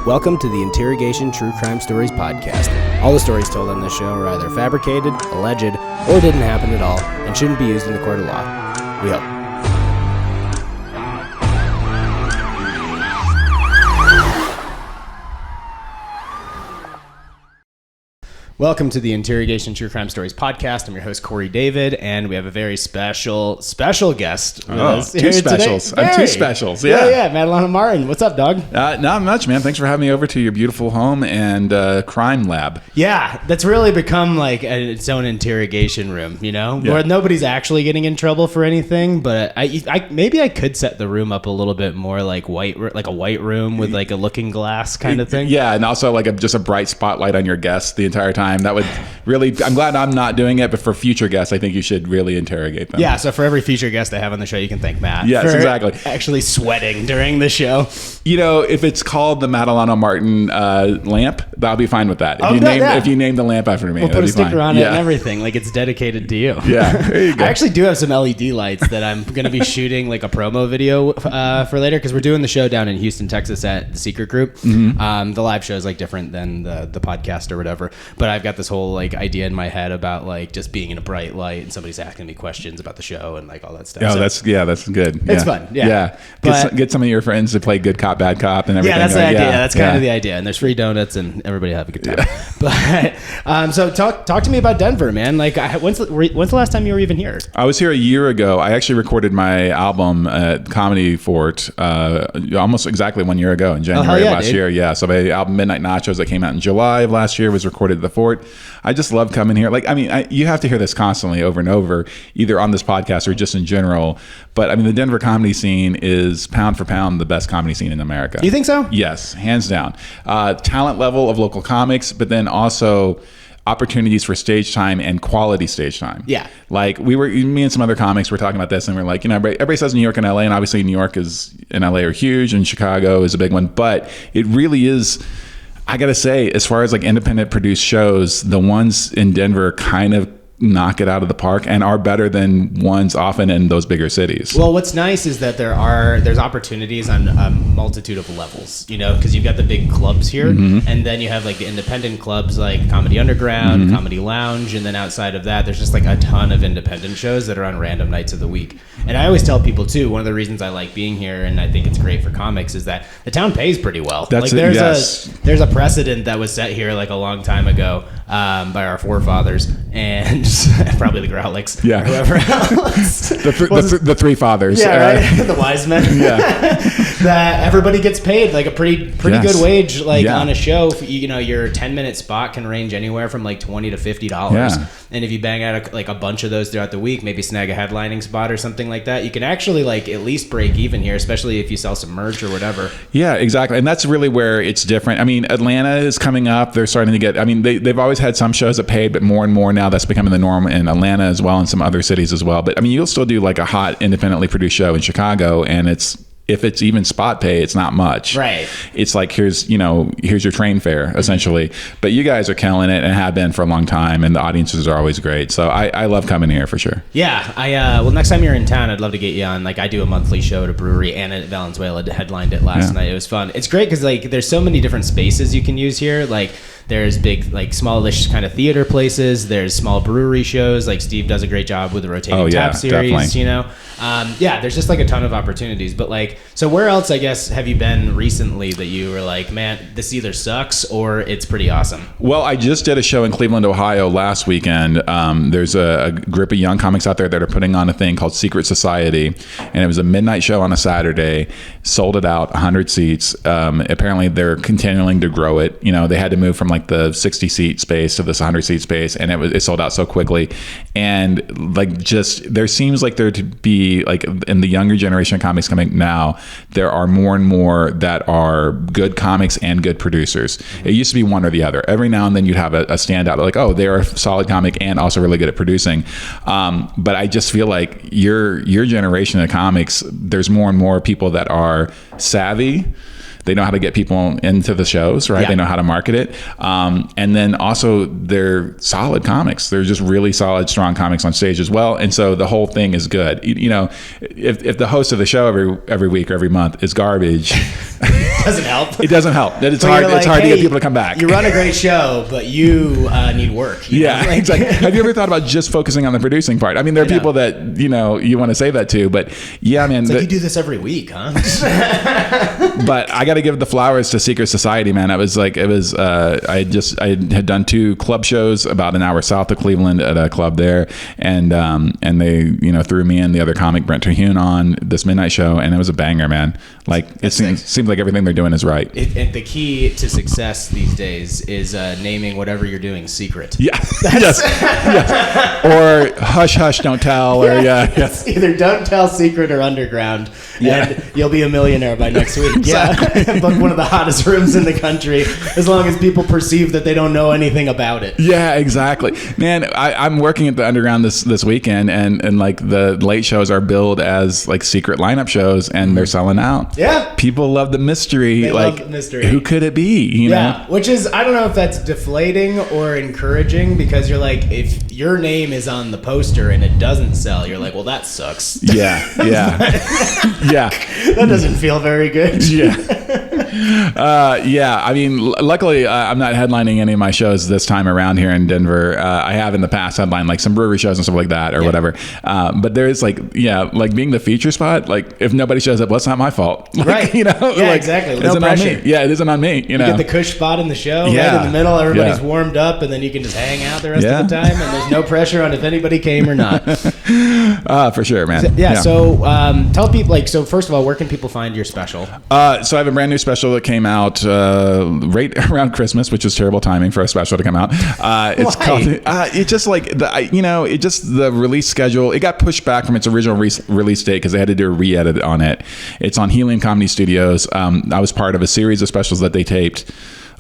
Welcome to the Interrogation True Crime Stories podcast. All the stories told on this show are either fabricated, alleged, or didn't happen at all, and shouldn't be used in the court of law. We hope. Welcome to the Interrogation True Crime Stories podcast. I'm your host, Corey David, and we have a very special guest with us two specials. Today. I'm two specials. Yeah, Mat Alano-Martin. What's up, dog? Not much, man. Thanks for having me over to your beautiful home and crime lab. Yeah, that's really become like its own interrogation room, you know? Yeah. Where nobody's actually getting in trouble for anything, but I maybe I could set the room up a little bit more like a white room with like a looking glass kind of thing. Yeah, and also like just a bright spotlight on your guests the entire time. That would really, I'm glad I'm not doing it, but for future guests, I think you should really interrogate them. Yeah, so for every future guest I have on the show, you can thank Matt. Yes, for exactly. Actually sweating during the show. You know, if it's called the Mat Alano-Martin lamp, I'll be fine with that. If you name the lamp after me, we'll put a sticker fine. on it and everything, like it's dedicated to you. Yeah, there you go. I actually do have some LED lights that I'm going to be shooting like a promo video for later, because we're doing the show down in Houston, Texas at the Secret Group. Mm-hmm. The live show is like different than the podcast or whatever, but I've got this whole like idea in my head about like just being in a bright light and somebody's asking me questions about the show and like all that stuff. Oh, so, that's good. It's fun. Yeah. Get some of your friends to play good cop, bad cop, and everything. Yeah, that's the idea. That's kind of the idea. And there's free donuts and everybody have a good time. Yeah. But so talk to me about Denver, man. Like, when's the last time you were even here? I was here a year ago. I actually recorded my album at Comedy Fort almost exactly 1 year ago in January of last year. Yeah, so my album Midnight Nachos that came out in July of last year was recorded at the Fort. I just love coming here. Like, I mean, you have to hear this constantly over and over, either on this podcast or just in general. But I mean, the Denver comedy scene is pound for pound the best comedy scene in America. You think so? Yes, hands down. Talent level of local comics, but then also opportunities for stage time and quality stage time. Yeah. Like me and some other comics were talking about this, and we're like, you know, everybody says New York and LA, and obviously New York and LA are huge, and Chicago is a big one, but it really is, I gotta say, as far as like independent produced shows, the ones in Denver kind of knock it out of the park and are better than ones often in those bigger cities. Well, what's nice is that there's opportunities on a multitude of levels, you know, because you've got the big clubs here, and then you have like the independent clubs like Comedy Underground, Comedy Lounge, and then outside of that, there's just like a ton of independent shows that are on random nights of the week. And I always tell people too, one of the reasons I like being here, and I think it's great for comics, is that the town pays pretty well. That's like there's it, a precedent that was set here like a long time ago by our forefathers and probably the Growlicks, or whoever else. the three fathers. Yeah, right? The wise men. Yeah. That everybody gets paid like a pretty good wage on a show. You know, your 10-minute spot can range anywhere from like $20 to $50. Yeah. And if you bang out a bunch of those throughout the week, maybe snag a headlining spot or something like that, you can actually like at least break even here, especially if you sell some merch or whatever. Yeah, exactly. And that's really where it's different. I mean, Atlanta is coming up. They're starting to get, I mean, they've always had some shows that paid, but more and more now that's becoming the norm in Atlanta as well, and some other cities as well. But I mean, you'll still do like a hot independently produced show in Chicago, and if it's even spot pay, it's not much. Right. It's like, here's your train fare, essentially. But you guys are killing it and have been for a long time, and the audiences are always great. So I love coming here for sure. Yeah. Well, next time you're in town, I'd love to get you on. Like, I do a monthly show at a brewery, and at Valenzuela headlined it last night. It was fun. It's great because like there's so many different spaces you can use here. Like, there's big, like, smallish kind of theater places. There's small brewery shows. Like, Steve does a great job with the rotating tap series, definitely. You know? There's just, like, a ton of opportunities. But, like, so where else, I guess, have you been recently that you were like, man, this either sucks or it's pretty awesome? Well, I just did a show in Cleveland, Ohio last weekend. There's a group of young comics out there that are putting on a thing called Secret Society. And it was a midnight show on a Saturday. Sold it out, 100 seats. Apparently, they're continuing to grow it. You know, they had to move from, like, the 60 seat space to this 100 seat space, and it sold out so quickly. And like, just there seems like there to be, like, in the younger generation of comics coming now, there are more and more that are good comics and good producers. It used to be one or the other. Every now and then you'd have a standout, like, oh, they're a solid comic and also really good at producing. But I just feel like your generation of comics, there's more and more people that are savvy, They know how to get people into the shows, right? Yeah. They know how to market it. And then also they're solid comics. They're just really solid, strong comics on stage as well. And so the whole thing is good. You know, if the host of the show every week or every month is garbage, doesn't help. It doesn't help. It's hard. It's hard to get people to come back. You run a great show, but you need work. You know? It's like, have you ever thought about just focusing on the producing part? I mean, there are people that, you know, you want to say that to, but yeah, man. It's like you do this every week, huh? But I got to give the flowers to Secret Society, man. I had done 2 club shows about an hour south of Cleveland at a club there, and they, you know, threw me and the other comic Brent Terhune on this midnight show, and it was a banger, man. Like it seems like everything they're doing is right. And the key to success these days is naming whatever you're doing secret. Yeah. Yes. Or hush, hush, don't tell. Or It's either don't tell, secret, or underground, and you'll be a millionaire by next week. Exactly. Yeah. Book one of the hottest rooms in the country, as long as people perceive that they don't know anything about it. Yeah, exactly. Man, I'm working at the Underground this weekend, and like the late shows are billed as like secret lineup shows, and they're selling out. Yeah. People love the mystery. They like, love the mystery. Who could it be? You know? Which is, I don't know if that's deflating or encouraging, because you're like, if your name is on the poster and it doesn't sell, you're like, well, that sucks. Yeah. Yeah. That doesn't feel very good. Yeah. I mean, luckily, I'm not headlining any of my shows this time around here in Denver. I have in the past headlined like some brewery shows and stuff like that, or whatever. But there is like being the feature spot. Like, if nobody shows up, well, it's not my fault. Like, right. You know. Yeah, like, exactly. No pressure. Yeah, it isn't on me. You know. You get the cush spot in the show, right in the middle. Everybody's warmed up, and then you can just hang out the rest of the time, and there's no pressure on if anybody came or not. For sure, man. So tell people, like, so first of all, where can people find your special? So I have a brand new special that came out right around Christmas, which is terrible timing for a special to come out. It's called. It just like the release schedule. It got pushed back from its original release date because they had to do a re-edit on it. It's on Helium Comedy Studios. I was part of a series of specials that they taped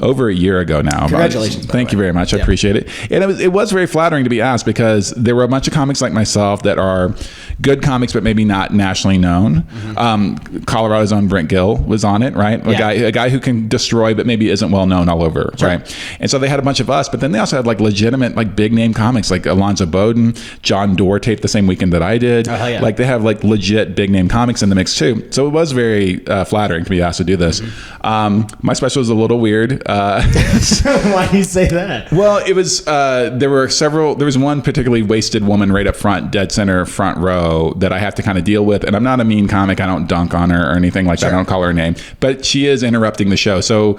over a year ago now. Congratulations. Thank you very much. I appreciate it. And it was very flattering to be asked, because there were a bunch of comics like myself that are good comics, but maybe not nationally known. Mm-hmm. Colorado's own Brent Gill was on it, right? A guy who can destroy, but maybe isn't well known all over, right? And so they had a bunch of us, but then they also had like legitimate, like big name comics, like Alonzo Bowden, John Doerr taped the same weekend that I did. Like they have like legit big name comics in the mix too. So it was very flattering to be asked to do this. Mm-hmm. My special was a little weird. Why do you say that? Well, it was there was one particularly wasted woman right up front, dead center, front row, that I have to kind of deal with. And I'm not a mean comic. I don't dunk on her or anything like that. I don't call her a name, but she is interrupting the show. So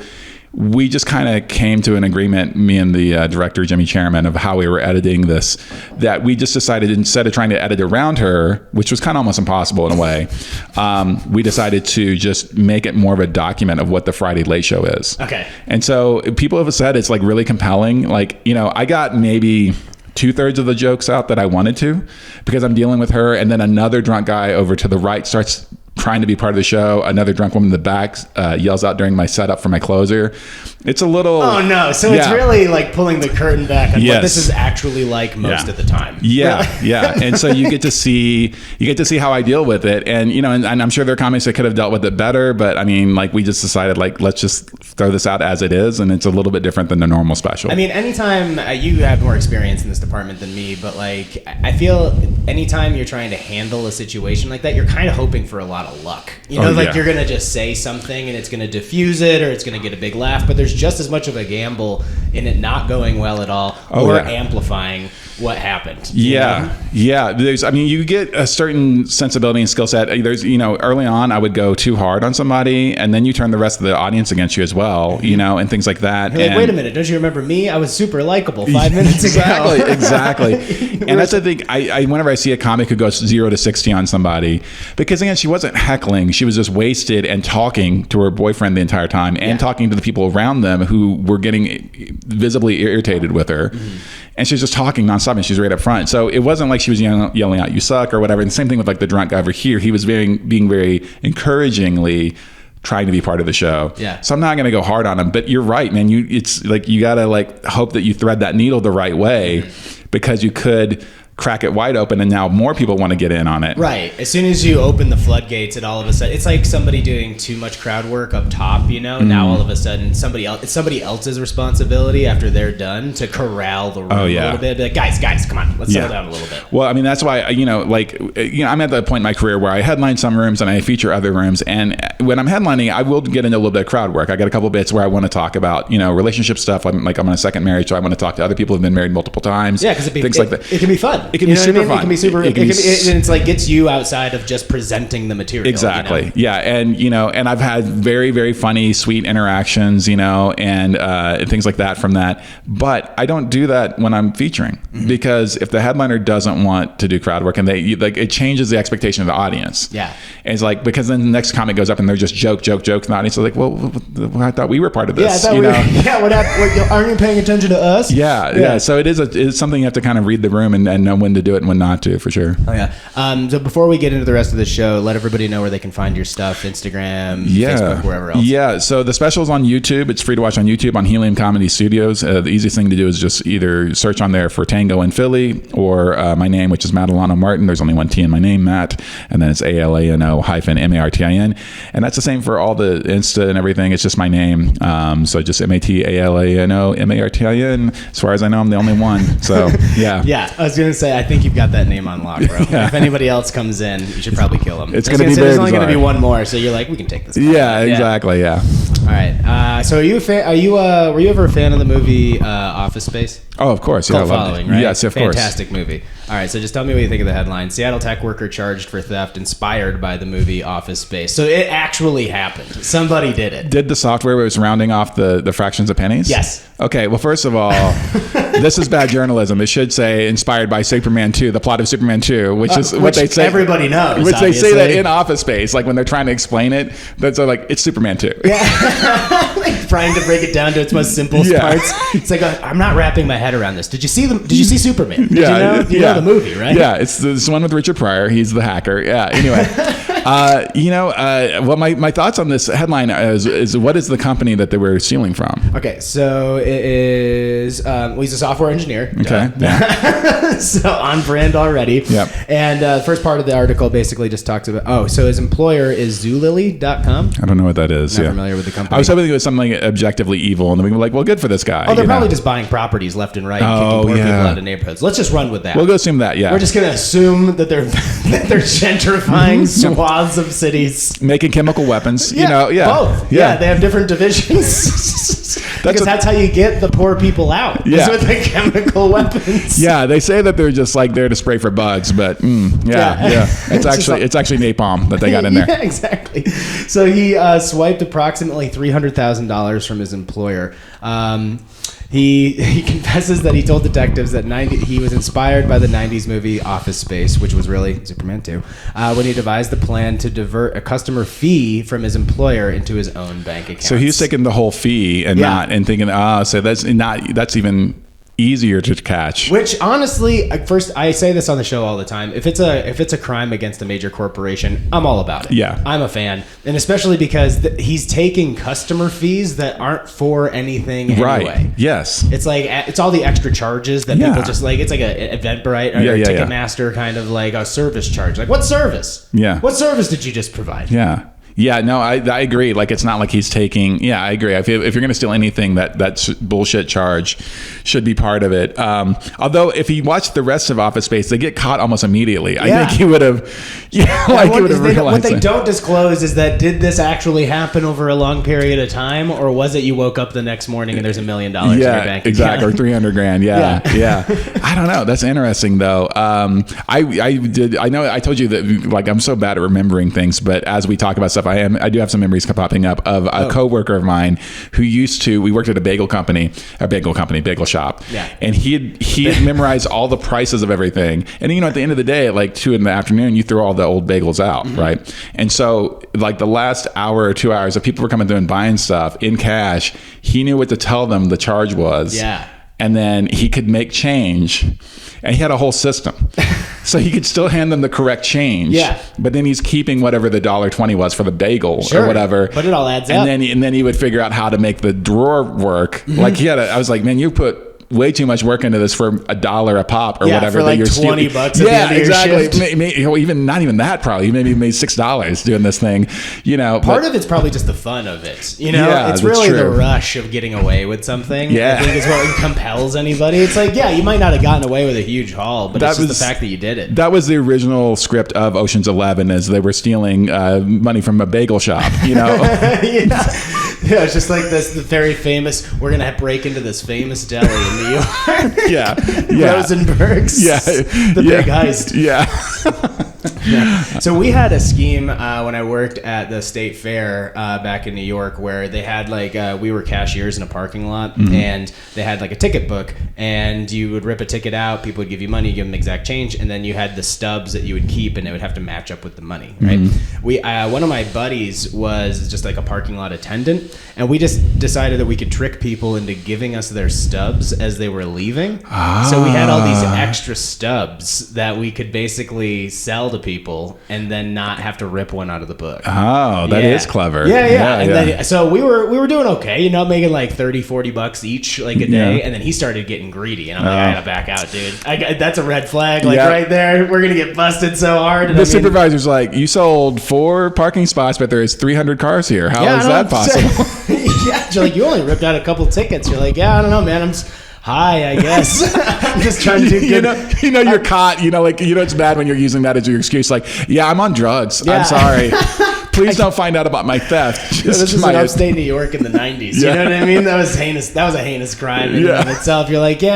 we just kind of came to an agreement, me and the director, Jimmy Chairman, of how we were editing this, that we just decided, instead of trying to edit around her, which was kind of almost impossible in a way, we decided to just make it more of a document of what the Friday Late Show is. Okay. And so people have said it's like really compelling. Like, you know, I got maybe 2/3 of the jokes out that I wanted to, because I'm dealing with her, and then another drunk guy over to the right starts trying to be part of the show. Another drunk woman in the back yells out during my setup for my closer. It's a little... Oh, no. So it's really like pulling the curtain back on what this is actually like most of the time. Yeah. And so you get to see how I deal with it. And, you know, and I'm sure there are comics that could have dealt with it better, but I mean, like, we just decided, like, let's just throw this out as it is. And it's a little bit different than the normal special. I mean, anytime you have more experience in this department than me, but like, I feel anytime you're trying to handle a situation like that, you're kind of hoping for a lot of luck. You know, you're going to just say something and it's going to diffuse it, or it's going to get a big laugh, but there's just as much of a gamble in it not going well at all, or amplifying what happened. Yeah. I mean, you get a certain sensibility and skill set. There's, you know, early on I would go too hard on somebody, and then you turn the rest of the audience against you as well, you know, and things like that. You're like, wait a minute, don't you remember me? I was super likable 5 minutes ago. Exactly. And that's the thing. I whenever I see a comic who goes 0 to 60 on somebody, because again, she wasn't heckling, she was just wasted and talking to her boyfriend the entire time, and talking to the people around them who were getting visibly irritated with her. Mm-hmm. And she's just talking nonstop, and she's right up front. So it wasn't like she was yelling out, "You suck," or whatever. And the same thing with like the drunk guy over here. He was being very encouragingly trying to be part of the show. Yeah. So I'm not going to go hard on him, but you're right, man. It's like, you got to like hope that you thread that needle the right way, because you could crack it wide open, and now more people want to get in on it. Right. As soon as you open the floodgates, and all of a sudden, it's like somebody doing too much crowd work up top, you know? Now all of a sudden, it's somebody else's responsibility after they're done to corral the room a little bit. Be like, guys, come on, let's settle down a little bit. Well, I mean, that's why, I'm at the point in my career where I headline some rooms and I feature other rooms. And when I'm headlining, I will get into a little bit of crowd work. I got a couple bits where I want to talk about, relationship stuff. I'm on a second marriage, so I want to talk to other people who've been married multiple times. Yeah, because things like that. It can be fun. It can be super fun. It can be super. It's like gets you outside of just presenting the material. Exactly. Yeah, and I've had very, very funny, sweet interactions, and things like that from that. But I don't do that when I'm featuring, because if the headliner doesn't want to do crowd work, and it changes the expectation of the audience. Yeah. And it's like, because then the next comic goes up and they're just joke, and the audience is like, well, I thought we were part of this. Yeah, what happened? Aren't you paying attention to us? Yeah. So it's something you have to kind of read the room and know when to do it and when not to, for sure. Oh yeah. So before we get into the rest of the show, let everybody know where they can find your stuff: Instagram, Facebook, wherever else. Yeah. So the special's on YouTube. It's free to watch on YouTube on Helium Comedy Studios. The easiest thing to do is just either search on there for Tango in Philly, or my name, which is Mat Alano-Martin. There's only one T in my name, Matt, and then it's ALANO-MARTIN, and that's the same for all the Insta and everything. It's just my name. So just MATALANO-MARTIN. As far as I know, I'm the only one. So yeah. Yeah, I was gonna say, I think you've got that name on lock, bro. Yeah. If anybody else comes in, you should probably kill them. It's gonna be there's very only bizarre. gonna be one more, so you're like, we can take this. Yeah, exactly. Yeah. All right. So are you a fan? Were you ever a fan of the movie Office Space? Oh, of course. Yeah, I loved following, it. right? Yes, of course. Fantastic movie. All right, so just tell me what you think of the headline. Seattle tech worker charged for theft inspired by the movie Office Space. So it actually happened. Somebody did it. Did the software where it was rounding off the fractions of pennies? Yes. Okay, well, first of all, this is bad journalism. It should say inspired by Superman 2, the plot of Superman 2, which is what they say. Everybody knows. Which obviously. They say that in Office Space, like when they're trying to explain it, that's like, it's Superman 2. Yeah. Like trying to break it down to its most simple parts. It's like, I'm not wrapping my head around this. Did you see Superman? Did you know? You know the movie, right? Yeah, it's this one with Richard Pryor. He's the hacker. Yeah. Anyway, well, my thoughts on this headline is what is the company that they were stealing from? Okay, so it is. He's a software engineer. Okay. Yeah. So on brand already. Yep. And the first part of the article basically just talks about. So his employer is Zulily.com. I don't know what that is. Not familiar with the company. I was hoping it was something objectively evil, and we were like, well, good for this guy. Oh, they're probably just buying properties left and right, and kicking poor people out of neighborhoods. Let's just run with that. We'll go assume that. Yeah. We're just gonna assume that they're gentrifying swaths of cities, making chemical weapons. Both. Yeah, they have different divisions. Because that's how you get the poor people out. Yeah. Is with the chemical weapons. Yeah, they say that they're just like there to spray for bugs, but it's actually napalm that they got in there. Yeah, exactly. So he swiped approximately $300,000 from his employer. He confesses that he told detectives that he was inspired by the 90s movie Office Space, which was really Superman 2, when he devised the plan to divert a customer fee from his employer into his own bank account. So he was taking the whole fee and thinking, so that's even easier to catch. Which honestly, first, I say this on the show all the time. If it's a crime against a major corporation, I'm all about it. Yeah, I'm a fan, and especially because he's taking customer fees that aren't for anything anyway. Right. Yes. It's like it's all the extra charges that people just like. It's like a Eventbrite or a Ticketmaster kind of like a service charge. Like, what service? Yeah. What service did you just provide? Yeah. Yeah, no, I agree. Like, it's not like he's taking. Yeah, I agree. If you're going to steal anything, that bullshit charge should be part of it. Although, if he watched the rest of Office Space, they get caught almost immediately. I think he would have. He would have realized. What they don't disclose is that did this actually happen over a long period of time, or was it you woke up the next morning and there's $1 million in your bank account? Exactly, or $300,000. Yeah. I don't know. That's interesting though. I know I told you that like I'm so bad at remembering things, but as we talk about stuff, I do have some memories popping up of a coworker of mine who we worked at a bagel shop. Yeah. And he had memorized all the prices of everything. And at the end of the day, at like 2 PM, you throw all the old bagels out, right? And so like the last hour or 2 hours, if people were coming through and buying stuff in cash, he knew what to tell them the charge was. Yeah. And then he could make change, and he had a whole system. So he could still hand them the correct change. Yeah. But then he's keeping whatever the $1.20 was for the bagel or whatever. But it all adds up. And then he would figure out how to make the drawer work. Like I was like, man, you put way too much work into this for $1 a pop or whatever. For like $20 at the end of your shift. Even not even that probably. Maybe made $6 doing this thing. Part of it's probably just the fun of it. It's really the rush of getting away with something. Yeah. I think is what compels anybody. It's like, you might not have gotten away with a huge haul, but it's just the fact that you did it. That was the original script of Ocean's 11, as they were stealing money from a bagel shop. Yeah, it's just like this the very famous. We're gonna break into this famous deli in New York. Yeah. Rosenberg's. Yeah, the big heist. Yeah. So we had a scheme when I worked at the state fair back in New York, where they had we were cashiers in a parking lot, and they had like a ticket book, and you would rip a ticket out, people would give you money, you give them exact change, and then you had the stubs that you would keep, and it would have to match up with the money, right? We one of my buddies was just like a parking lot attendant, and we just decided that we could trick people into giving us their stubs as they were leaving. So we had all these extra stubs that we could basically sell to people and then not have to rip one out of the book. Oh, that is clever. Yeah. Then, so we were doing okay, making like $30-$40 each like a day, and then he started getting greedy, and I'm like, I gotta back out, dude. That's a red flag, right there. We're gonna get busted so hard. And the supervisor's like, you sold 4 parking spots, but there's 300 cars here. How is that possible? You're like, you only ripped out a couple tickets. You're like, I don't know, man. I'm just high, I guess. I'm just trying to do good. You're caught. It's bad when you're using that as your excuse. Like, I'm on drugs. Yeah. I'm sorry. Please don't find out about my theft. This is in upstate New York in the 90s. You know what I mean? That was heinous. That was a heinous crime in and of itself. You're like, you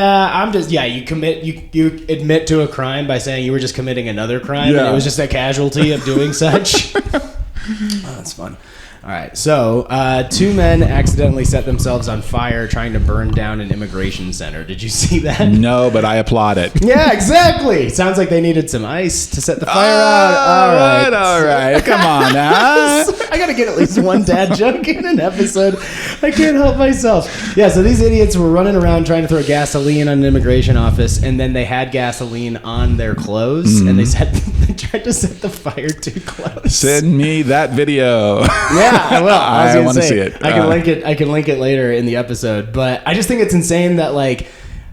admit to a crime by saying you were just committing another crime, and it was just a casualty of doing such. That's fun. All right, so 2 men accidentally set themselves on fire trying to burn down an immigration center. Did you see that? No, but I applaud it. Yeah, exactly. Sounds like they needed some ice to set the fire out. All right. Come on now. I got to get at least one dad joke in an episode. I can't help myself. Yeah, so these idiots were running around trying to throw gasoline on an immigration office, and then they had gasoline on their clothes, and they tried to set the fire too close. Send me that video. Yeah. I want to see it. I can link it later in the episode. But I just think it's insane that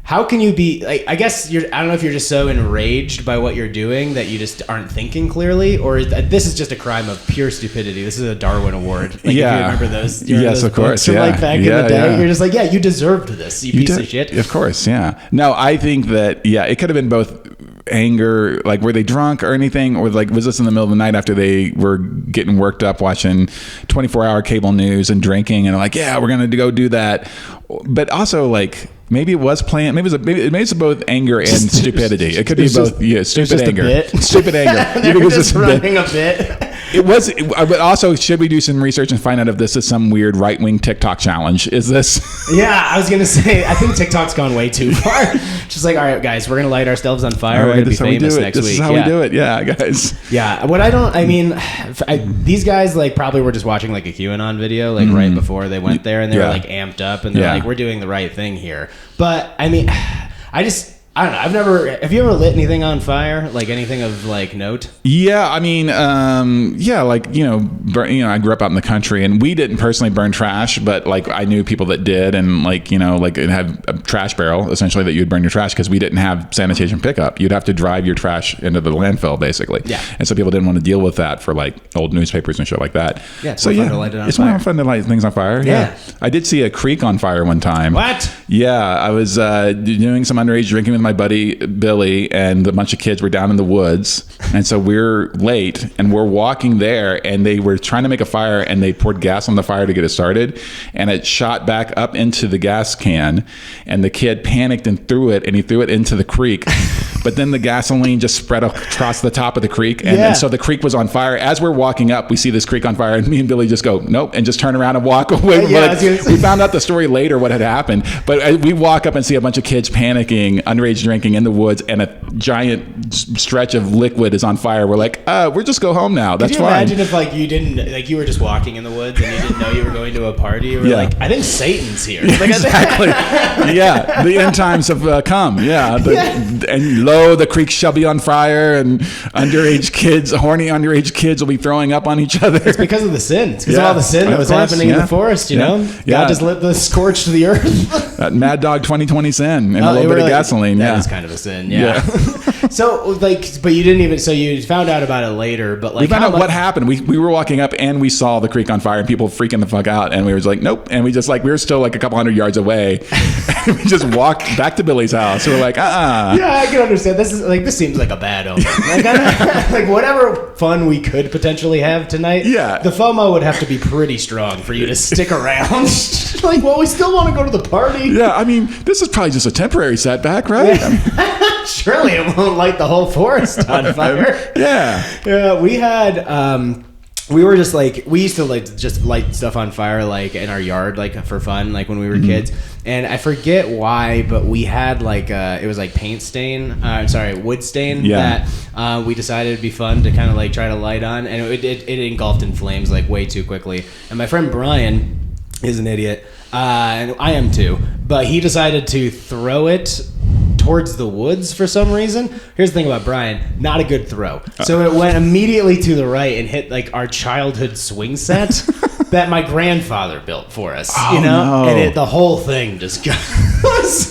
how can you be I guess I don't know if you're just so enraged by what you're doing that you just aren't thinking clearly, or this is just a crime of pure stupidity. This is a Darwin Award. If you remember those. Yes, of course. From back in the day, you're just like, you deserved this, you piece of shit. Of course, yeah. No, I think that it could have been both anger, were they drunk or anything, or was this in the middle of the night after they were getting worked up watching 24-hour cable news and drinking, and we're gonna go do that. But also maybe it was planned. Maybe it's both anger and stupidity. It could be both. Stupid anger. Stupid anger. They were just running a bit. It was. But also, should we do some research and find out if this is some weird right-wing TikTok challenge? Is this? Yeah, I was gonna say. I think TikTok's gone way too far. Just all right, guys, we're gonna light ourselves on fire. We're gonna be famous next week. This is how we do it. Yeah, guys. Yeah. These guys probably were just watching a QAnon video right before they went there, and they were amped up, and they're we're doing the right thing here. But I don't know. Have you ever lit anything on fire? Anything of note? Yeah, I grew up out in the country, and we didn't personally burn trash, but I knew people that did, and it had a trash barrel essentially that you'd burn your trash, because we didn't have sanitation pickup. You'd have to drive your trash into the landfill basically. Yeah. And so people didn't want to deal with that for old newspapers and shit like that. Yeah. It's fun to light it on fire. It's more fun to light things on fire. Yeah. I did see a creek on fire one time. What? Yeah, I was doing some underage drinking with my buddy Billy, and a bunch of kids were down in the woods, and so we're late, and we're walking there, and they were trying to make a fire, and they poured gas on the fire to get it started, and it shot back up into the gas can, and the kid panicked and threw it into the creek. But then the gasoline just spread across the top of the creek, and so the creek was on fire. As we're walking up, we see this creek on fire, and me and Billy just go, nope, and just turn around and walk away. We found out the story later, what had happened, but we walk up and see a bunch of kids panicking, underage drinking in the woods, and a giant stretch of liquid is on fire. We're like, we'll just go home now. That's fine. Could you imagine if you didn't, you were just walking in the woods and you didn't know you were going to a party? You were I think Satan's here. Exactly. Yeah, the end times have come. Yeah, and lo, the creek shall be on fire, and horny underage kids will be throwing up on each other. It's because of the sin. It's because of all the sin that was happening in the forest, you know? God just lit the scorch to the earth. That Mad Dog 2020 sin and a little bit of gasoline. That is kind of a sin, So, like, but you didn't even, so you found out about it later, but like, we found out what happened. We were walking up and we saw the creek on fire and people freaking the fuck out. And we were like, nope. And we just like, we were still like a couple hundred yards away. And we just walked back to Billy's house. So we're like, Yeah, I can understand. This seems like a bad omen. Like, like whatever fun we could potentially have tonight. Yeah. The FOMO would have to be pretty strong for you to stick around. Like, well, we still want to go to the party. Yeah. I mean, this is probably just a temporary setback, right? Surely it won't light the whole forest on fire. Yeah. We had, we were just like, we used to like just light stuff on fire like in our yard, like for fun, like when we were kids. And I forget why, but we had like it was like wood stain that we decided it'd be fun to kind of like try to light on, and it engulfed in flames like way too quickly. And my friend Brian is an idiot, and I am too, but he decided to throw it towards the woods for some reason. Here's the thing about Brian, not a good throw. So it went immediately to the right and hit like our childhood swing set that my grandfather built for us, you know? No. And the whole thing just got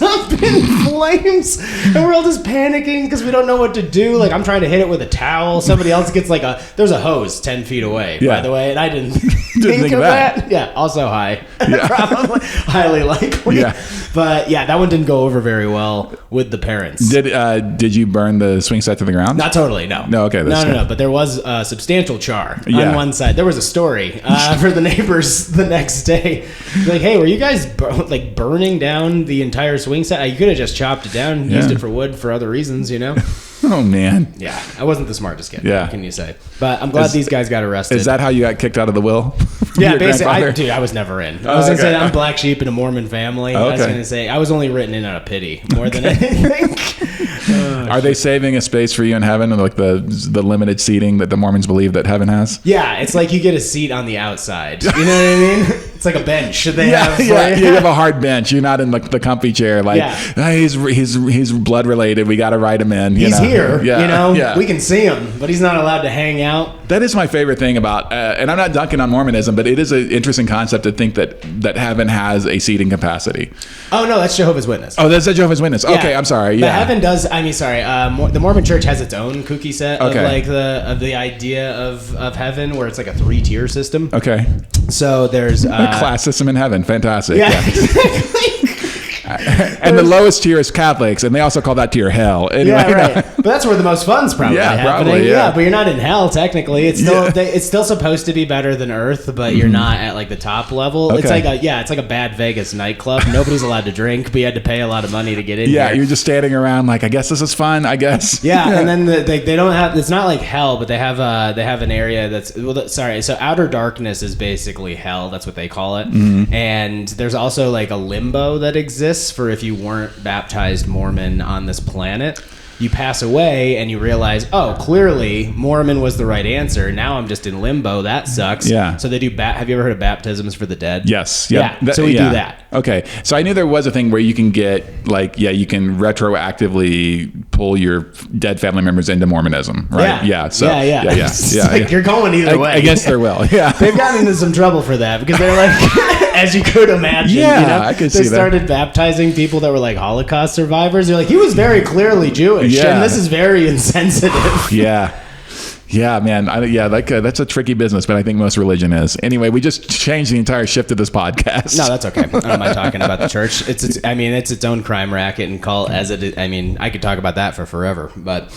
up in flames. And we're all just panicking because we don't know what to do. Like, I'm trying to hit it with a towel. Somebody else gets like there's a hose 10 feet away, by the way. And I didn't think of that. Yeah, also high. Yeah. Probably highly likely. Yeah. But yeah, that one didn't go over very well with the parents. Did you burn the swing set to the ground? Not totally, no. No, okay. No. But there was substantial char on one side. There was a story for the neighbors the next day. Like, hey, were you guys burning down the entire swing set? You could have just chopped it down, used it for wood for other reasons, you know? Oh, man. Yeah, I wasn't the smartest kid. Yeah. What can you say? But I'm glad these guys got arrested. Is that how you got kicked out of the will? Yeah, basically. I was never in. I was going to say I'm black sheep in a Mormon family. I was going to say I was only written in out of pity more than anything. Are they saving a space for you in heaven, like the limited seating that the Mormons believe that heaven has? Yeah, it's like you get a seat on the outside. You know what I mean? It's like a bench. Should they have? Yeah, you have a hard bench. You're not in the comfy chair. Like, he's blood related. We got to write him in. He's here. Yeah. You know, we can see him, but he's not allowed to hang out. That is my favorite thing about, and I'm not dunking on Mormonism, but it is an interesting concept to think that heaven has a seating capacity. Oh no, that's Jehovah's Witness. Oh, that's a Jehovah's Witness. Yeah. Okay, I'm sorry. Yeah, but heaven does. I mean, sorry. The Mormon Church has its own cookie set of like the idea of heaven, where it's like a 3-tier system. Okay. So there's a class system in heaven. Fantastic. Yeah. Exactly. And the lowest tier is Catholics, and they also call that tier hell. Anyway, right. But that's where the most fun's probably happening. Probably, yeah, but you're not in hell technically. It's still it's still supposed to be better than Earth, but you're not at like the top level. Okay. It's like a bad Vegas nightclub. Nobody's allowed to drink, but you had to pay a lot of money to get in. Yeah, you're just standing around like, I guess this is fun. I guess. Yeah, and then they don't have. It's not like hell, but they have an area that's So outer darkness is basically hell. That's what they call it. Mm-hmm. And there's also like a limbo that exists for if you weren't baptized Mormon on this planet. You pass away and you realize, oh, clearly Mormon was the right answer. Now I'm just in limbo. That sucks. Yeah. So they do have you ever heard of baptisms for the dead? Yes. Yep. Yeah. So we do that. Okay. So I knew there was a thing where you can get you can retroactively pull your dead family members into Mormonism, right? Yeah. So yeah. You're going either way. Against their will. Yeah. They've gotten into some trouble for that because they're like, as you could imagine. Yeah, I could see that. They started baptizing people that were like Holocaust survivors. They're like, he was very clearly Jewish. Yeah. And this is very insensitive. Yeah. Yeah, man. That's a tricky business, but I think most religion is. Anyway, we just changed the entire shift of this podcast. No, that's okay. I don't mind talking about the church. It's its own crime racket and call as it. I mean, I could talk about that for forever. But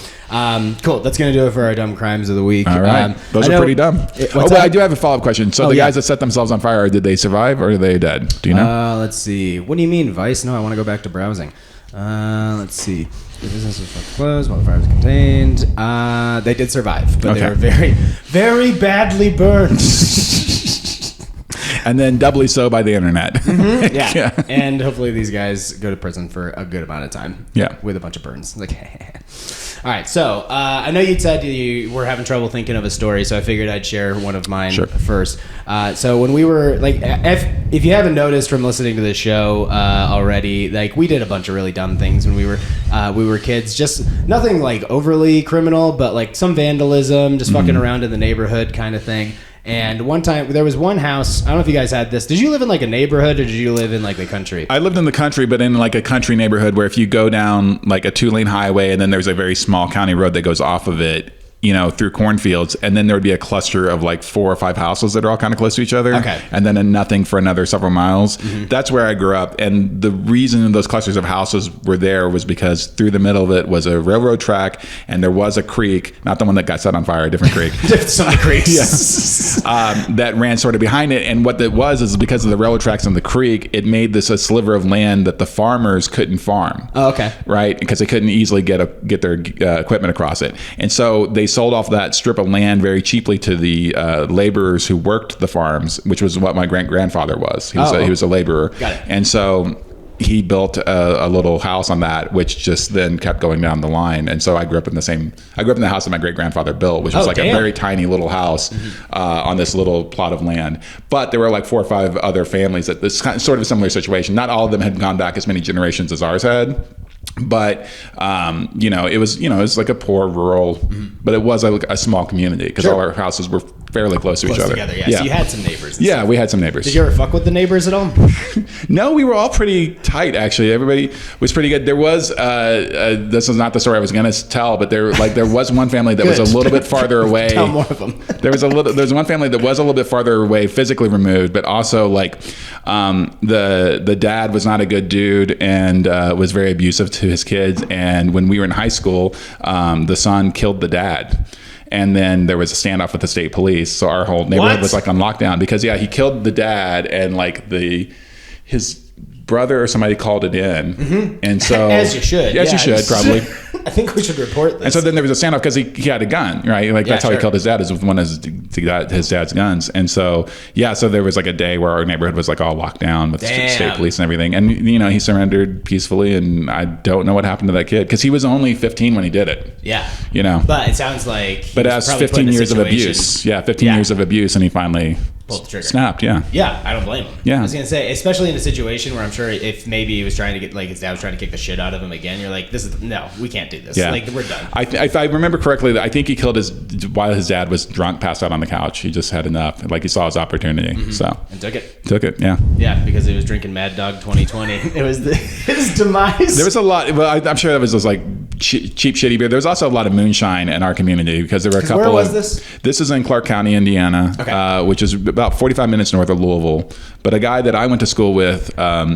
cool. That's gonna do it for our dumb crimes of the week. All right. Those are pretty dumb. I do have a follow-up question. So the guys that set themselves on fire, did they survive or are they dead? Do you know? Let's see. What do you mean, Vice? No, I want to go back to browsing. Let's see. The business was closed while the fire was contained. They did survive, but they were very, very badly burned. And then doubly so by the internet. Mm-hmm. Yeah. And hopefully these guys go to prison for a good amount of time. Yeah. With a bunch of burns. Like, All right, so I know you said you were having trouble thinking of a story, so I figured I'd share one of mine first. So when we were like, if you haven't noticed from listening to this show already, like we did a bunch of really dumb things when we were kids. Just nothing like overly criminal, but like some vandalism, just fucking around in the neighborhood kind of thing. And one time, there was one house, I don't know if you guys had this. Did you live in like a neighborhood or did you live in like the country? I lived in the country, but in like a country neighborhood where if you go down like a 2-lane highway and then there's a very small county road that goes off of it, you know, through cornfields, and then there would be a cluster of like 4 or 5 houses that are all kind of close to each other. Okay. And then nothing for another several miles. That's where I grew up. And the reason those clusters of houses were there was because through the middle of it was a railroad track and there was a creek, not the one that got set on fire, a different creek. Some creeks. That ran sort of behind it. And what that was is because of the railroad tracks on the creek, it made this a sliver of land that the farmers couldn't farm. Oh, okay. Right? Because they couldn't easily get their equipment across it. And so they sold off that strip of land very cheaply to the laborers who worked the farms, which was what my great-grandfather was. He was a laborer. Got it. And so he built a little house on that, which just then kept going down the line. And so I grew up in the house that my great-grandfather built, which was a very tiny little house on this little plot of land. But there were like 4 or 5 other families that this kind of, sort of a similar situation. Not all of them had gone back as many generations as ours had. But it was like a poor rural, but it was like a small community because all our houses were fairly close to each other. Together, yeah. So you had some neighbors. Yeah, we had some neighbors. Did you ever fuck with the neighbors at all? No, we were all pretty tight actually. Everybody was pretty good. There was this is not the story I was going to tell, but there was one family that was a little bit farther away. Tell more of them. There's one family that was a little bit farther away, physically removed, but also like the dad was not a good dude and was very abusive to his kids. And when we were in high school, the son killed the dad. And then there was a standoff with the state police. So our whole neighborhood was like on lockdown because he killed the dad and like his brother or somebody called it in. And so as you should. As you should probably. I think we should report this. And so then there was a standoff because he had a gun, right? Like that's how he killed his dad, is with one of his dad's guns. And so so there was like a day where our neighborhood was like all locked down with state police and everything. And he surrendered peacefully, and I don't know what happened to that kid because he was only 15 when he did it. Yeah. But it sounds like but as 15 years of abuse. Yeah, 15 years of abuse, and he finally pulled the trigger. Snapped, yeah. Yeah, I don't blame him. Yeah. I was going to say, especially in a situation where I'm sure if maybe he was trying to get, like his dad was trying to kick the shit out of him again, you're like, no, we can't do this. Yeah. Like, we're done. If I remember correctly, I think he killed while his dad was drunk, passed out on the couch. He just had enough. Like he saw his opportunity. And took it. Yeah. Yeah, because he was drinking Mad Dog 2020. It was his demise. There was a lot, well, I'm sure that was just like cheap, shitty beer. There was also a lot of moonshine in our community because there were a couple where was this? This is in Clark County, Indiana, which is about 45 minutes north of Louisville. But a guy that I went to school with,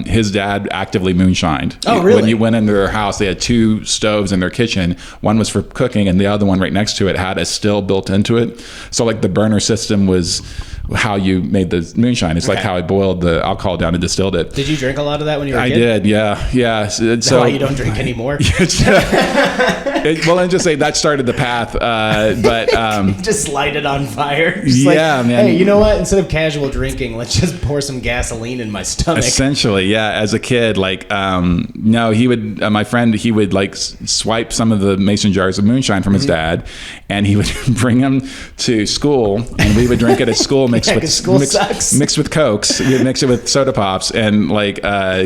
his dad actively moonshined. Oh, really? When you went into their house, they had 2 stoves in their kitchen. One was for cooking, and the other one right next to it had a still built into it. So like the burner system was how you made the moonshine. It's like how I boiled the alcohol down and distilled it. Did you drink a lot of that when you were a kid? I did, yeah. So why you don't drink anymore? Well, and just say that started the path, but just light it on fire. Man. Hey, you know what? Instead of casual drinking, let's just pour some gasoline in my stomach. Essentially, yeah. As a kid, like, no, he would. My friend, he would like swipe some of the mason jars of moonshine from his dad, and he would bring them to school, and we would drink it at school. Mixed with Cokes. We'd mix it with soda pops and like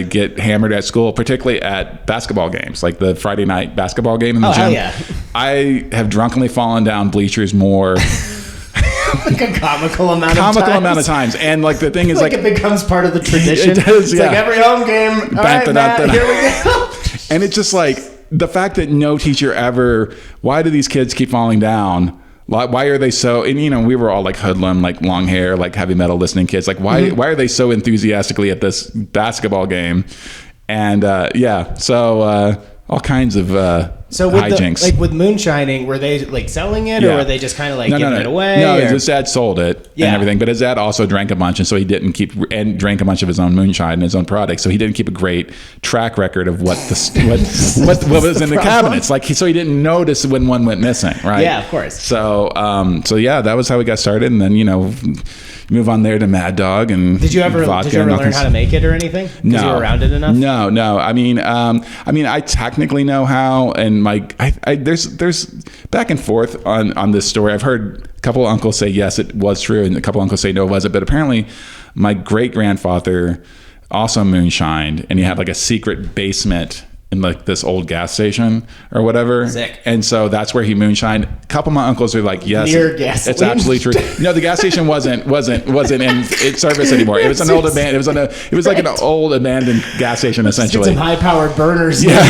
get hammered at school, particularly at basketball games, like the Friday night basketball game in the gym. Yeah. I have drunkenly fallen down bleachers more. Like a comical amount of times. And like the thing is like it becomes part of the tradition. It does, it's like every home game. All right, Matt, here we go. And it's just like the fact that no teacher ever, why do these kids keep falling down? Why are they so, and we were all like hoodlum, like long hair, like heavy metal listening kids. Like why are they so enthusiastically at this basketball game? And so all kinds of hijinks. With moonshining, were they like selling it or were they just kind of like giving it away? No, his dad sold it and everything, but his dad also drank a bunch, and so he didn't drank a bunch of his own moonshine and his own products, so he didn't keep a great track record of what was in the cabinets. Like so he didn't notice when one went missing, right? Yeah, of course. So that was how we got started, and then move on there to Mad Dog and Did you ever learn how to make it or anything? No, you were around it enough. No. I mean, I technically know how, and there's back and forth on this story. I've heard a couple of uncles say yes, it was true, and a couple of uncles say no, it wasn't. But apparently, my great grandfather also moonshined, and he had like a secret basement in like this old gas station or whatever. Sick. And so that's where he moonshined. A couple of my uncles are like, yes, near gasoline. it's absolutely true. No, the gas station wasn't in service anymore. It was an old abandoned. It was like an old abandoned gas station essentially. Get some high powered burners. Yeah.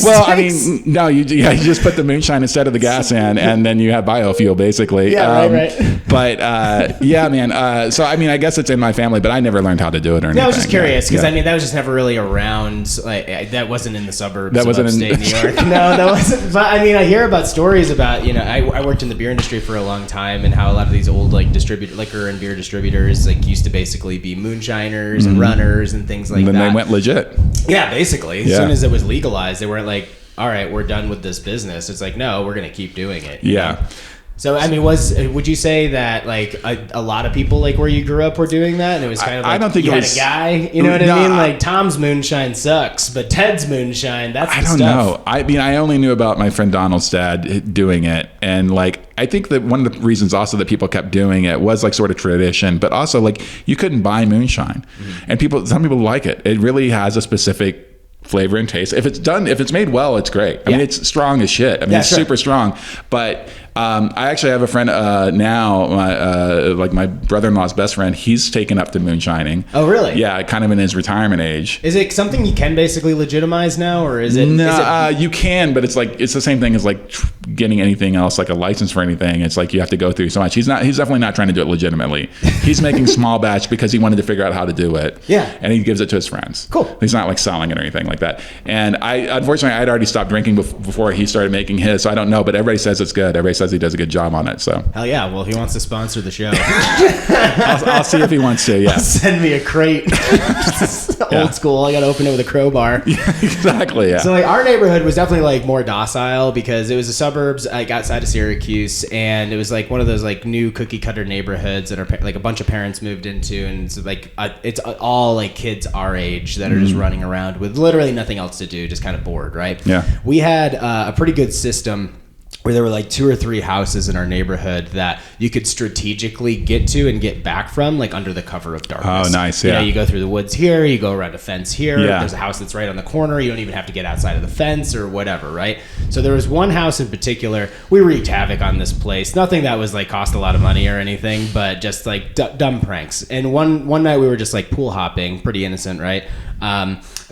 Well, I mean, no, you just put the moonshine instead of the gas in, and then you have biofuel basically. Yeah, right. But yeah, man. So I mean, I guess it's in my family, but I never learned how to do it or anything. Yeah, I was just curious because I mean, that was just never really around. Like that wasn't in the suburbs of upstate New York. No, that wasn't. But I mean, I hear about stories about, I worked in the beer industry for a long time, and how a lot of these old like liquor and beer distributors like used to basically be moonshiners and runners and things like that. And then they went legit. Yeah, basically. As soon as it was legalized, they weren't like, all right, we're done with this business. It's like, no, we're going to keep doing it. Yeah. Know? So, I mean, would you say that like a lot of people like where you grew up were doing that, and it was kind of like, I don't think you had a guy, you know what I mean? Like Tom's moonshine sucks, but Ted's moonshine, that's the stuff. I don't know. I mean, I only knew about my friend Donald's dad doing it, and like I think that one of the reasons also that people kept doing it was like sort of tradition, but also like you couldn't buy moonshine, and some people like it. It really has a specific flavor and taste. If it's made well, it's great. I mean, it's strong as shit. I mean, it's super strong. But I actually have a friend now, my brother-in-law's best friend. He's taken up to moonshining. Oh, really? Yeah, kind of in his retirement age. Is it something you can basically legitimize now, or is it? No, you can, but it's the same thing as like getting anything else, like a license for anything. It's like you have to go through so much. He's definitely not trying to do it legitimately. He's making small batch because he wanted to figure out how to do it. Yeah. And he gives it to his friends. Cool. He's not like selling it or anything like that. And unfortunately, I'd already stopped drinking before he started making his, so I don't know, but everybody says it's good. Everybody says he does a good job on it. So hell yeah. Well, he wants to sponsor the show. I'll see if he wants to. Yeah. Send me a crate. Old school. I got to open it with a crowbar. Yeah, exactly. Yeah. So like our neighborhood was definitely like more docile because it was the suburbs like outside of Syracuse, and it was like one of those like new cookie cutter neighborhoods that are like a bunch of parents moved into, and it's like it's all like kids our age that are just running around with literally nothing else to do, just kind of bored, right? Yeah. We had a pretty good system where there were like 2 or 3 houses in our neighborhood that you could strategically get to and get back from, like under the cover of darkness. Oh, nice. Yeah. You go through the woods here, you go around a fence here. Yeah. There's a house that's right on the corner. You don't even have to get outside of the fence or whatever, right? So there was one house in particular. We wreaked havoc on this place. Nothing that was like cost a lot of money or anything, but just like dumb pranks. And one night we were just like pool hopping, pretty innocent, right?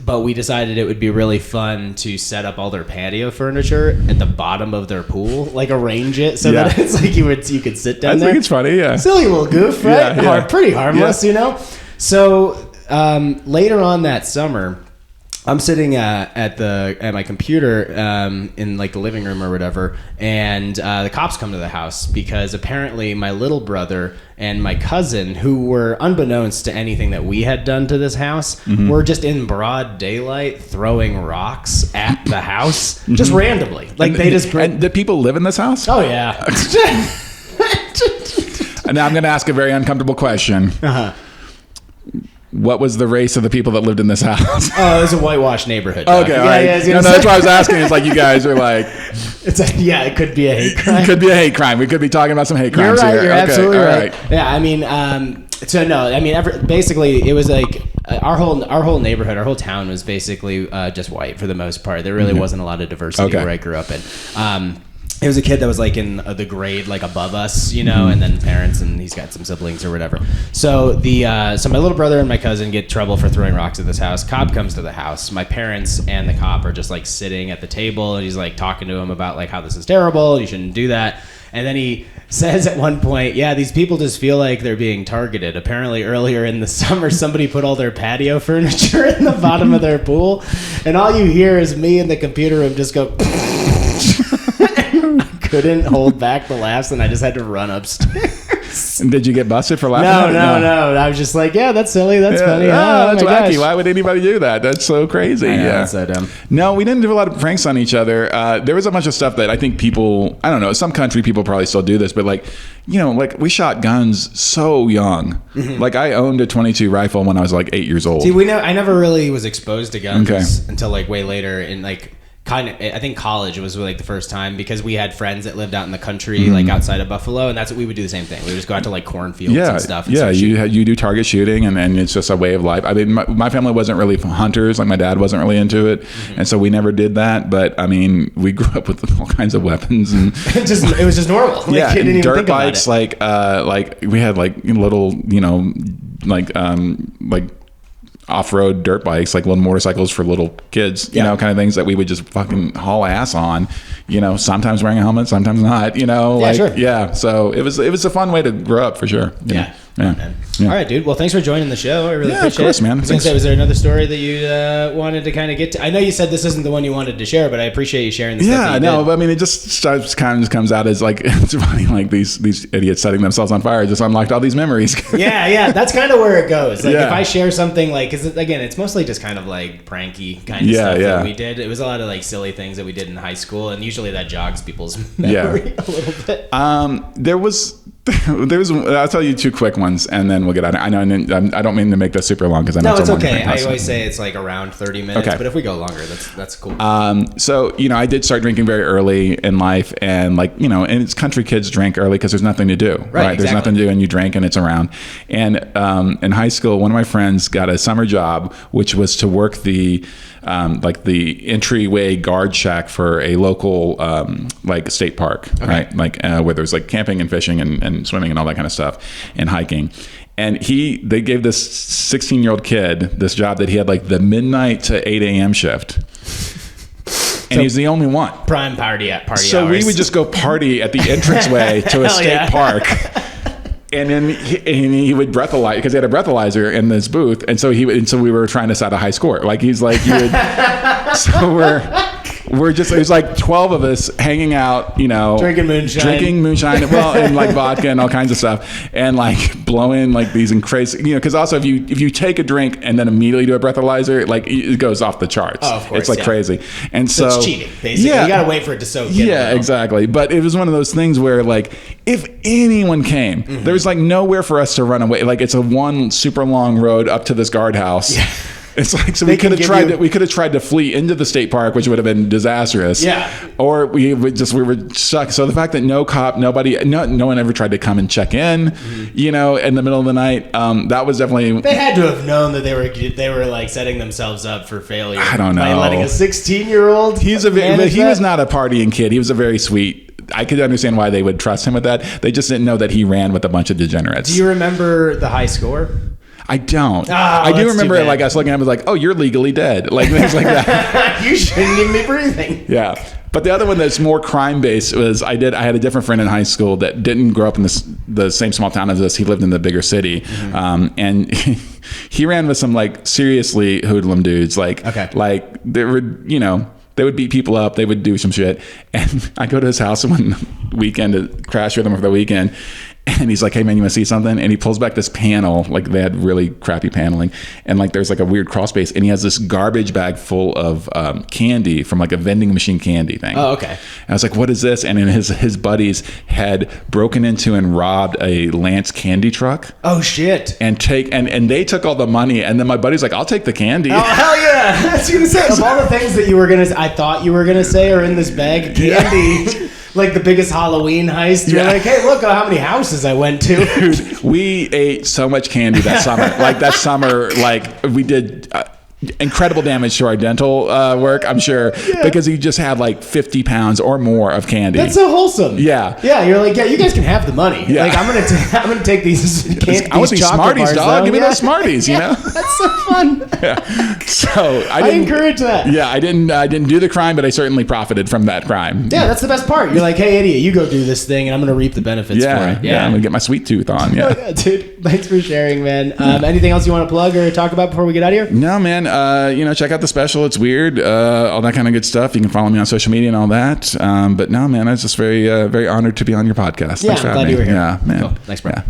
But we decided it would be really fun to set up all their patio furniture at the bottom of their pool, like arrange it so that it's like you could sit down there. I think it's funny, yeah. Silly little goof, right? Yeah. Pretty harmless, you know? So later on that summer, I'm sitting at my computer in like the living room or whatever, and the cops come to the house because apparently my little brother and my cousin, who were unbeknownst to anything that we had done to this house, were just in broad daylight throwing rocks at the house just randomly. Like And did people live in this house? Oh yeah. And now I'm going to ask a very uncomfortable question. Uh-huh. What was the race of the people that lived in this house? Oh, it was a whitewashed neighborhood. Okay, all right. No, that's why I was asking. It's like you guys are like... it could be a hate crime. It could be a hate crime. We could be talking about some hate crimes here. You're absolutely right. Yeah, I mean, so no, I mean, basically, it was like our whole neighborhood, our whole town was basically just white for the most part. There really wasn't a lot of diversity where I grew up in. It was a kid that was like in the grade like above us, you know, and then parents, and he's got some siblings or whatever. So so my little brother and my cousin get trouble for throwing rocks at this house. Cop comes to the house. My parents and the cop are just like sitting at the table, and he's like talking to him about like how this is terrible. You shouldn't do that. And then he says at one point, yeah, these people just feel like they're being targeted. Apparently earlier in the summer, somebody put all their patio furniture in the bottom of their pool, and all you hear is me in the computer room just go... Couldn't hold back the laughs, and I just had to run upstairs. Did you get busted for laughing at it? No. I was just like, yeah, that's silly. That's funny. That's wacky. Why would anybody do that? That's so crazy. I know, yeah. That's so dumb. No, we didn't do a lot of pranks on each other. There was a bunch of stuff that I think people, I don't know, some country people probably still do this, but like, you know, like we shot guns so young. Like I owned a .22 rifle when I was like 8 years old. See, I never really was exposed to guns until like way later in like kind of, I think college was like the first time, because we had friends that lived out in the country, like outside of Buffalo, and that's what we would do the same thing. We would just go out to like cornfields and stuff. And you do target shooting, and it's just a way of life. I mean, my family wasn't really hunters. Like my dad wasn't really into it, and so we never did that. But I mean, we grew up with all kinds of weapons, and it was just normal. Like, yeah, didn't even dirt think about bikes. it. Like we had like little, you know, like off-road dirt bikes, like little motorcycles for little kids, you know, kind of things that we would just fucking haul ass on, you know, sometimes wearing a helmet, sometimes not, you know, so it was a fun way to grow up for sure. Yeah. All right, dude. Well, thanks for joining the show. I really appreciate it. Of course, man. I was gonna say, was there another story that you wanted to kind of get to? I know you said this isn't the one you wanted to share, but I appreciate you sharing the stuff that you did. But I mean, it just comes out as like, it's funny, like these idiots setting themselves on fire just unlocked all these memories. yeah, that's kind of where it goes. Like if I share something, like, because again, it's mostly just kind of like pranky kind of stuff that we did. It was a lot of like silly things that we did in high school, and usually that jogs people's memory a little bit. There was I'll tell you two quick ones, and then we'll get out. I know I don't mean to make this super long, because I know it's okay. I always say it's like around 30 minutes, but if we go longer, that's cool. So you know, I did start drinking very early in life, and like, you know, and it's country kids drink early because there's nothing to do, right? Exactly. There's nothing to do, and you drink, and it's around. And in high school, one of my friends got a summer job, which was to work the entryway guard shack for a local like state park, right? Like where there's like camping and fishing and swimming and all that kind of stuff, and hiking. And they gave this 16-year-old kid this job that he had like the midnight to 8 a.m. shift. And he's the only one. Prime party So hours. we would just go party at the entranceway to a state park. And then he would breathalyze, because he had a breathalyzer in this booth, and so we were trying to set a high score. Like he's like, so we're just, it was like 12 of us hanging out, you know, drinking moonshine, well, and like vodka and all kinds of stuff, and like blowing like these crazy, you know, because also if you take a drink and then immediately do a breathalyzer, like it goes off the charts. Oh, of course, it's like crazy, and so it's cheating basically. You gotta wait for it to soak in. Yeah, exactly. But it was one of those things where like if anyone came, there was like nowhere for us to run away. Like it's a one super long road up to this guardhouse. Yeah. It's like, so we could have tried to flee into the state park, which would have been disastrous. Yeah. Or we were stuck. So the fact that no one ever tried to come and check in, you know, in the middle of the night, that was definitely. They had to have known that they were like setting themselves up for failure. I don't know. By letting a 16-year-old. He was not a partying kid. He was a very sweet. I could understand why they would trust him with that. They just didn't know that he ran with a bunch of degenerates. Do you remember the high score? I don't. I do remember like us looking at him like, oh, you're legally dead. Like things like that. You shouldn't even be breathing. Yeah. But the other one that's more crime based was I had a different friend in high school that didn't grow up in the same small town as us. He lived in the bigger city. And he ran with some like seriously hoodlum dudes. Like they were, you know, they would beat people up. They would do some shit. And I go to his house one weekend to crash with him for the weekend. And he's like, hey man, you want to see something? And he pulls back this panel, like they had really crappy paneling, and like there's like a weird crawl space, and he has this garbage bag full of candy from like a vending machine candy thing. Oh, okay. And I was like, what is this? And then his buddies had broken into and robbed a Lance candy truck. Oh shit. And they took all the money, and then my buddy's like, I'll take the candy. Oh hell yeah. I was gonna say, of all the things that I thought you were gonna say are in this bag of candy. Yeah. Like the biggest Halloween heist. You're like, hey, look how many houses I went to. Dude, we ate so much candy that summer. Like that summer, like we did incredible damage to our dental work, I'm sure, because he just had like 50 pounds or more of candy. That's so wholesome. Yeah. Yeah, you're like, yeah, you guys can have the money. Yeah. Like, I'm gonna take these candy. I want these Smarties, dog. Give me those Smarties, you know? That's so fun. Yeah. So I encourage that. Yeah, I didn't do the crime, but I certainly profited from that crime. Yeah, that's the best part. You're like, hey, idiot, you go do this thing, and I'm gonna reap the benefits for it. Yeah, I'm gonna get my sweet tooth on. Yeah. Dude, thanks for sharing, man. Anything else you want to plug or talk about before we get out of here? No, man. check out the special. It's weird. All that kind of good stuff. You can follow me on social media and all that. But no, man, I was just very, very honored to be on your podcast. Yeah, I'm glad you were here. Yeah, man. Cool. Thanks, bro. Yeah.